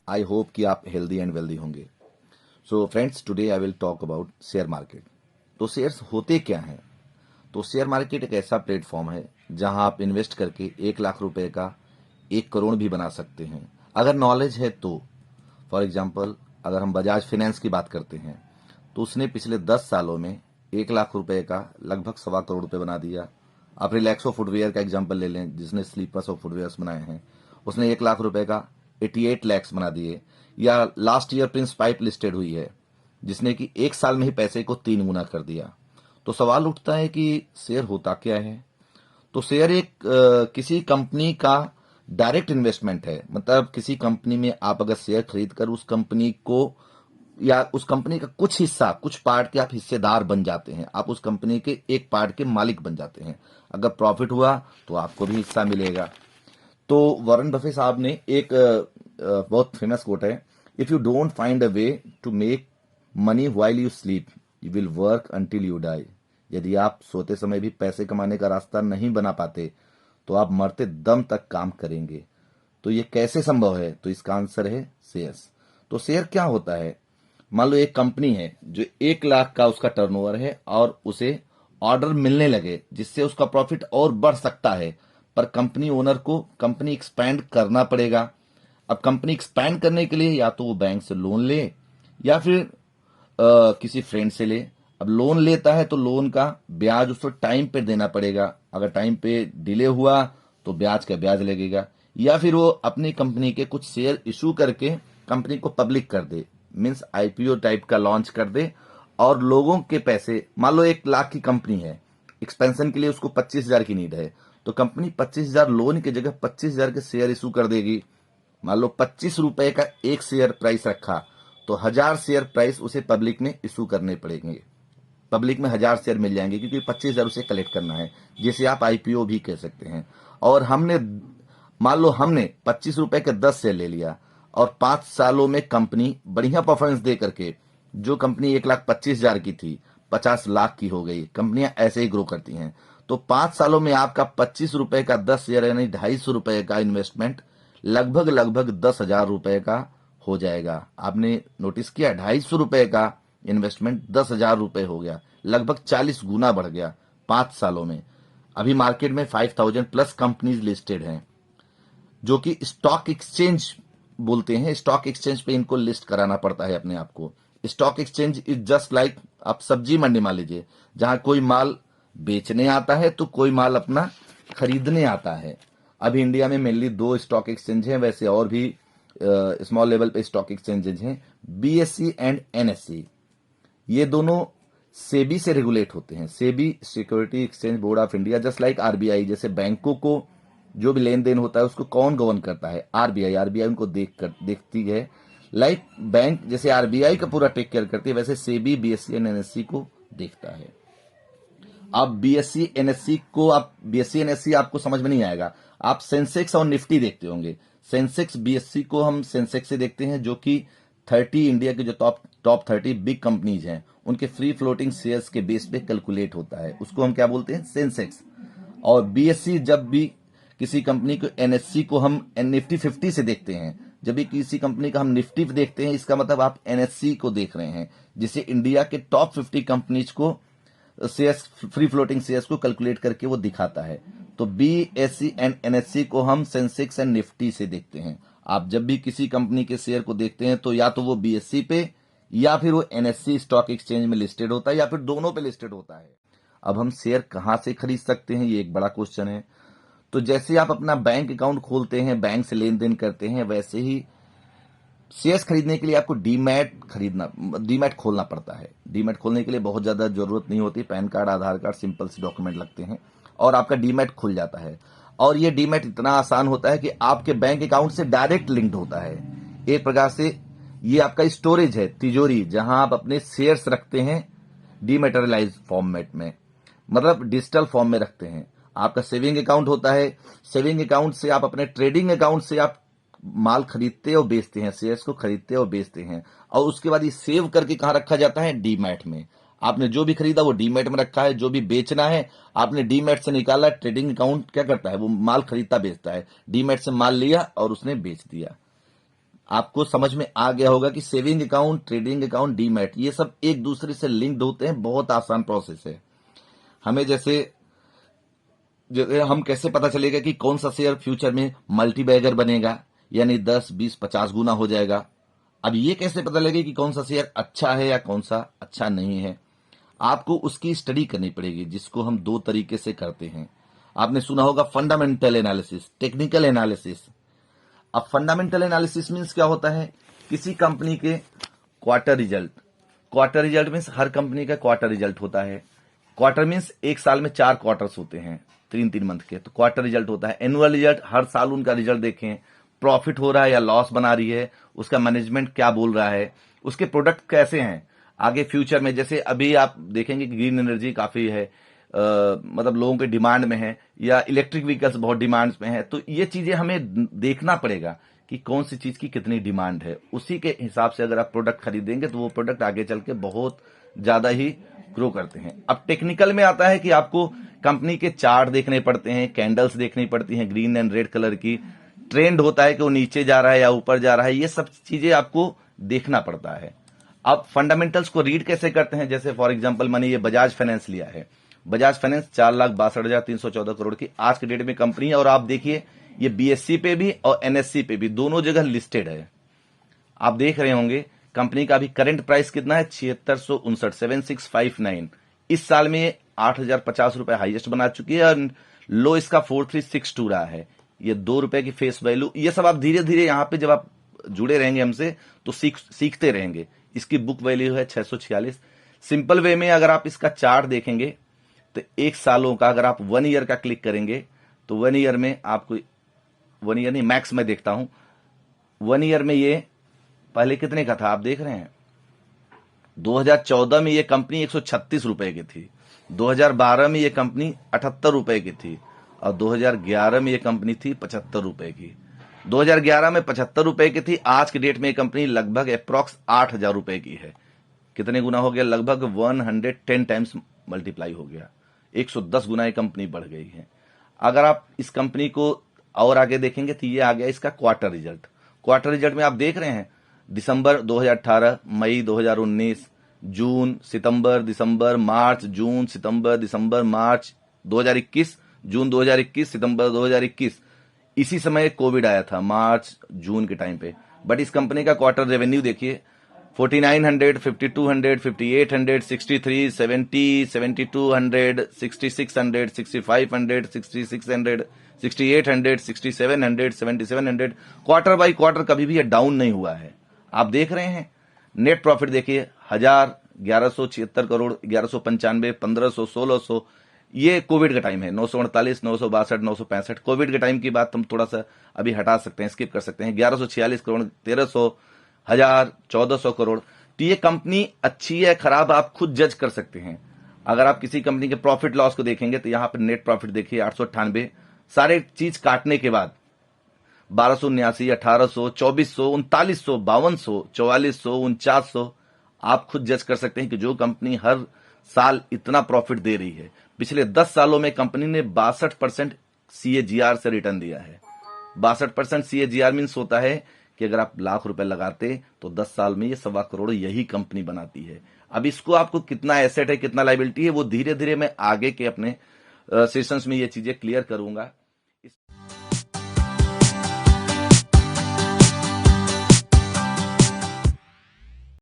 I hope कि आप healthy and wealthy होंगे। So friends, today I will talk about share market. तो shares होते क्या हैं? तो शेयर मार्केट एक ऐसा प्लेटफॉर्म है जहां आप इन्वेस्ट करके 1 लाख रुपए का 1 करोड़ भी बना सकते हैं, अगर नॉलेज है तो। फॉर एग्जाम्पल, अगर हम बजाज फाइनेंस की बात करते हैं तो उसने पिछले 10 सालों में 1 लाख रुपए का लगभग 1.25 करोड़ बना दिया। आप रिलैक्सो फुटवेयर का एग्जाम्पल ले लें, जिसने स्लीपर्स और फुटवेयर्स बनाए हैं, उसने 1 लाख रुपए का 88 लैक्स बना दिए। या last year Prince pipe listed हुई है, जिसने कि 1 साल में ही पैसे को 3 गुना कर दिया। तो सवाल उठता है कि शेयर होता क्या है? तो शेयर एक किसी कंपनी का डायरेक्ट इन्वेस्टमेंट है। मतलब किसी कंपनी में आप अगर शेयर खरीद कर उस कंपनी को या उस कंपनी का कुछ हिस्सा, कुछ पार्ट के आप हिस्सेदार बन जाते हैं, आप उस कंपनी के एक पार्ट के मालिक बन जाते हैं। अगर प्रॉफिट हुआ तो आपको भी हिस्सा मिलेगा। तो वॉरेन बफे साहब ने एक बहुत फेमस कोट है, if you don't find a way to make money while you sleep, you will work until you die. यदि आप सोते समय भी पैसे कमाने का रास्ता नहीं बना पाते तो आप मरते दम तक काम करेंगे। तो ये कैसे संभव है? तो इसका आंसर है शेयर्स। तो शेयर क्या होता है? मान लो एक कंपनी है जो 1 लाख का उसका टर्नओवर है और उसे ऑर्डर मिलने लगे जिससे उसका प्रॉफिट और बढ़ सकता है, पर कंपनी ओनर को कंपनी एक्सपैंड करना पड़ेगा। अब कंपनी एक्सपैंड करने के लिए या तो वो बैंक से लोन ले या फिर किसी फ्रेंड से ले। अब लोन लेता है तो लोन का ब्याज उसको टाइम पे देना पड़ेगा। अगर टाइम पे डिले हुआ तो ब्याज का ब्याज लगेगा। या फिर वो अपनी कंपनी के कुछ शेयर इशू करके कंपनी को पब्लिक कर दे, मीन्स आईपीओ टाइप का लॉन्च कर दे, और लोगों के पैसे, मान लो 1 लाख की कंपनी है, एक्सपेंशन के लिए उसको 25,000 की नीड है, तो कंपनी 25,000 लोन की जगह 25,000 के शेयर इशू कर देगी। मान लो 25 रुपए का एक शेयर प्राइस रखा तो 1,000 शेयर प्राइस उसे पब्लिक में इशू करने पड़ेंगे। पब्लिक में 1,000 शेयर मिल जाएंगे क्योंकि 25,000 उसे कलेक्ट करना है, जिसे आप आईपीओ भी कह सकते हैं। और मान लो हमने 25 रुपए के 10 शेयर ले लिया और 5 सालों में कंपनी बढ़िया परफॉर्मेंस दे करके, जो कंपनी 1,25,000 की थी 50 लाख की हो गई। कंपनियां ऐसे ही ग्रो करती हैं। तो 5 सालों में आपका 25 रुपए का 10 शेयर यानी 250 रुपए का इन्वेस्टमेंट लगभग लगभग 10,000 रुपए का हो जाएगा। आपने नोटिस किया, 250 रुपए का इन्वेस्टमेंट 10,000 रुपए हो गया, लगभग 40 गुना बढ़ गया 5 सालों में। अभी मार्केट में 5,000+ कंपनीज लिस्टेड हैं, जो कि स्टॉक एक्सचेंज बोलते हैं। स्टॉक एक्सचेंज पे इनको लिस्ट कराना पड़ता है अपने आप को। Stock exchange is just like, आप सब्जी मंडी मान लीजिए, जहां कोई माल बेचने आता है तो कोई माल अपना खरीदने आता है। अभी इंडिया में मेनली 2 स्टॉक एक्सचेंज हैं, वैसे और भी स्मॉल लेवल पे स्टॉक एक्सचेंजेज हैं, बीएससी एंड एनएससी। ये दोनों सेबी से रेगुलेट होते हैं, SEBI security exchange board of India. Just like RBI, जैसे बैंकों को जो भी लेन देन होता है उसको कौन गवर्न करता है? आरबीआई। आरबीआई उनको देखती है। लाइक बैंक जैसे आरबीआई का पूरा टेक केयर करती है, वैसे सेबी बीएससी एंड एनएससी को देखता है। अब बीएससी एनएससी आपको समझ में नहीं आएगा। आप सेंसेक्स और निफ्टी देखते होंगे। सेंसेक्स बीएससी को हम सेंसेक्स से देखते हैं, जो कि 30 इंडिया के जो टॉप 30 बिग कंपनीज हैं उनके फ्री फ्लोटिंग शेयर्स के बेस पे कैलकुलेट होता है, उसको हम क्या बोलते हैं? सेंसेक्स। और बीएससी, जब भी किसी कंपनी को, एनएससी को हम निफ्टी 50 से देखते हैं। जब भी किसी कंपनी का हम निफ्टी देखते हैं, इसका मतलब आप एनएससी को देख रहे हैं, जिसे इंडिया के टॉप 50 कंपनीज को शेयर्स, फ्री फ्लोटिंग शेयर्स को कैलकुलेट करके वो दिखाता है। तो बीएससी एंड एनएससी को हम सेंसेक्स एंड निफ्टी से देखते हैं। आप जब भी किसी कंपनी के शेयर को देखते हैं तो या तो वो बीएससी पे या फिर वो एनएससी स्टॉक एक्सचेंज में लिस्टेड होता है या फिर दोनों पे लिस्टेड होता है। अब हम शेयर कहां से खरीद सकते हैं, ये एक बड़ा क्वेश्चन है। तो जैसे आप अपना बैंक अकाउंट खोलते हैं, बैंक से लेन देन करते हैं, वैसे ही शेयर्स खरीदने के लिए आपको डीमैट खोलना पड़ता है। डीमैट खोलने के लिए बहुत ज्यादा जरूरत नहीं होती, पैन कार्ड, आधार कार्ड, सिंपल से डॉक्यूमेंट लगते हैं और आपका डीमैट खुल जाता है। और ये डीमैट इतना आसान होता है कि आपके बैंक अकाउंट से डायरेक्ट लिंक्ड होता है। एक प्रकार से ये आपका स्टोरेज है, तिजोरी, जहां आप अपने शेयर्स रखते हैं डीमेटेरियलाइज फॉर्मेट में, मतलब डिजिटल फॉर्म में रखते हैं। आपका सेविंग अकाउंट होता है, सेविंग अकाउंट से आप अपने ट्रेडिंग अकाउंट से आप माल खरीदते और बेचते हैं, शेयर्स को खरीदते और बेचते हैं। और उसके बाद ये सेव करके कहां रखा जाता है? डीमैट में। आपने जो भी खरीदा वो डीमैट में रखा है, जो भी बेचना है आपने डीमैट से निकाला। ट्रेडिंग अकाउंट क्या करता है? वो माल खरीदता बेचता है। डीमैट से माल लिया और उसने बेच दिया। आपको समझ में आ गया होगा कि saving account, trading account, demat ये सब एक दूसरे से लिंक्ड होते हैं। बहुत आसान प्रोसेस है। हमें जैसे हम कैसे पता चलेगा कि कौन सा शेयर फ्यूचर में मल्टी बैगर बनेगा, यानी 10, 20, 50 गुना हो जाएगा। अब ये कैसे पता लगेगा कि कौन सा शेयर अच्छा है या कौन सा अच्छा नहीं है? आपको उसकी स्टडी करनी पड़ेगी, जिसको हम दो तरीके से करते हैं। आपने सुना होगा फंडामेंटल एनालिसिस, टेक्निकल एनालिसिस। अब फंडामेंटल एनालिसिस मीन्स क्या होता है? किसी कंपनी के quarter result, quarter result means हर कंपनी का क्वार्टर रिजल्ट होता है। क्वार्टर मीन्स एक साल में 4 क्वार्टर्स होते हैं, 3-3 मंथ के, तो क्वार्टर रिजल्ट होता है। एनुअल रिजल्ट, हर साल उनका रिजल्ट देखें, प्रॉफिट हो रहा है या लॉस बना रही है, उसका मैनेजमेंट क्या बोल रहा है, उसके प्रोडक्ट कैसे हैं आगे फ्यूचर में। जैसे अभी आप देखेंगे कि ग्रीन एनर्जी काफी है, मतलब लोगों के डिमांड में है, या इलेक्ट्रिक व्हीकल्स बहुत डिमांड में है। तो ये चीजें हमें देखना पड़ेगा कि कौन सी चीज की कितनी डिमांड है। उसी के हिसाब से अगर आप प्रोडक्ट खरीदेंगे तो वो प्रोडक्ट आगे चल के बहुत ज्यादा ही ग्रो करते हैं। अब टेक्निकल में आता है कि आपको कंपनी के चार्ट देखने पड़ते हैं, कैंडल्स देखनी पड़ती हैं ग्रीन एंड रेड कलर की, ट्रेंड होता है कि वो नीचे जा रहा है या ऊपर जा रहा है, ये सब चीजें आपको देखना पड़ता है। अब फंडामेंटल्स को रीड कैसे करते हैं? जैसे फॉर एग्जांपल मैंने ये बजाज फाइनेंस लिया है। बजाज फाइनेंस 4,62,314 करोड़ की आज के डेट में कंपनी है, और आप देखिए ये बीएससी पे भी और एनएससी पे भी दोनों जगह लिस्टेड है। आप देख रहे होंगे कंपनी का अभी करंट प्राइस कितना है? 7659, 7659। इस साल में 8,050 रुपए हाईएस्ट बना चुकी है, और लो इसका 4362 रहा है। ये 2 रुपए की फेस वैल्यू, ये सब आप धीरे धीरे यहाँ पे जब आप जुड़े रहेंगे हमसे तो सीखते रहेंगे। इसकी बुक वैल्यू है 646। सिंपल वे में अगर आप इसका चार्ट देखेंगे तो एक सालों का, अगर आप 1 ईयर का क्लिक करेंगे तो 1 ईयर में आपको, 1 ईयर नहीं मैक्स मैं देखता हूं, 1 ईयर में ये पहले कितने का था आप देख रहे हैं? 2014 में ये कंपनी 136 रुपए की थी, 2012 में ये कंपनी 78 रुपए की थी, और 2011 में ये कंपनी थी 75 रुपए की। 2011 में 75 रुपए की थी, आज की डेट में ये कंपनी लगभग अप्रॉक्स 8,000 रुपए की है। कितने गुना हो गया? लगभग 110 टाइम्स मल्टीप्लाई हो गया, 110 गुना ये कंपनी बढ़ गई है। अगर आप इस कंपनी को और आगे देखेंगे तो ये आ गया इसका क्वार्टर रिजल्ट। क्वार्टर रिजल्ट में आप देख रहे हैं दिसंबर 2018, मई 2019, जून, सितंबर, दिसंबर, मार्च, जून, सितंबर, दिसंबर, मार्च 2021, जून 2021, सितंबर 2021। इसी समय कोविड आया था, मार्च जून के टाइम पे। बट इस कंपनी का क्वार्टर रेवेन्यू देखिए, 4900, 5200, 5800, 63, 70, 7200, 6600, 6500, 6600, 6800, 6700, 7700। क्वार्टर बाई क्वार्टर कभी भी ये डाउन नहीं हुआ है। आप देख रहे हैं नेट प्रॉफिट देखिए, 1176 करोड़, 1195, 1500, 1600। ये कोविड का टाइम है, 948, 962, 965। कोविड के टाइम की बात हम थोड़ा सा अभी हटा सकते हैं, स्किप कर सकते हैं। 1146 करोड़, 1300, 1000, 1400 करोड़। तो ये कंपनी अच्छी है खराब आप खुद जज कर सकते हैं। अगर आप किसी कंपनी के प्रॉफिट लॉस को देखेंगे तो यहां पर नेट प्रॉफिट देखिए 898, सारे चीज काटने के बाद 1279, 1800, 2400, 3900, 5200, 4400, 4900। आप खुद जज कर सकते हैं कि जो कंपनी हर साल इतना प्रॉफिट दे रही है, पिछले 10 सालों में कंपनी ने 62% सीएजीआर से रिटर्न दिया है। 62% सीएजीआर मीन्स होता है कि अगर आप लाख रुपए लगाते तो 10 साल में ये 1.25 करोड़ यही कंपनी बनाती है। अब इसको आपको कितना एसेट है, कितना लायबिलिटी है, वो धीरे धीरे मैं आगे के अपने सेशंस में ये चीजें क्लियर करूंगा।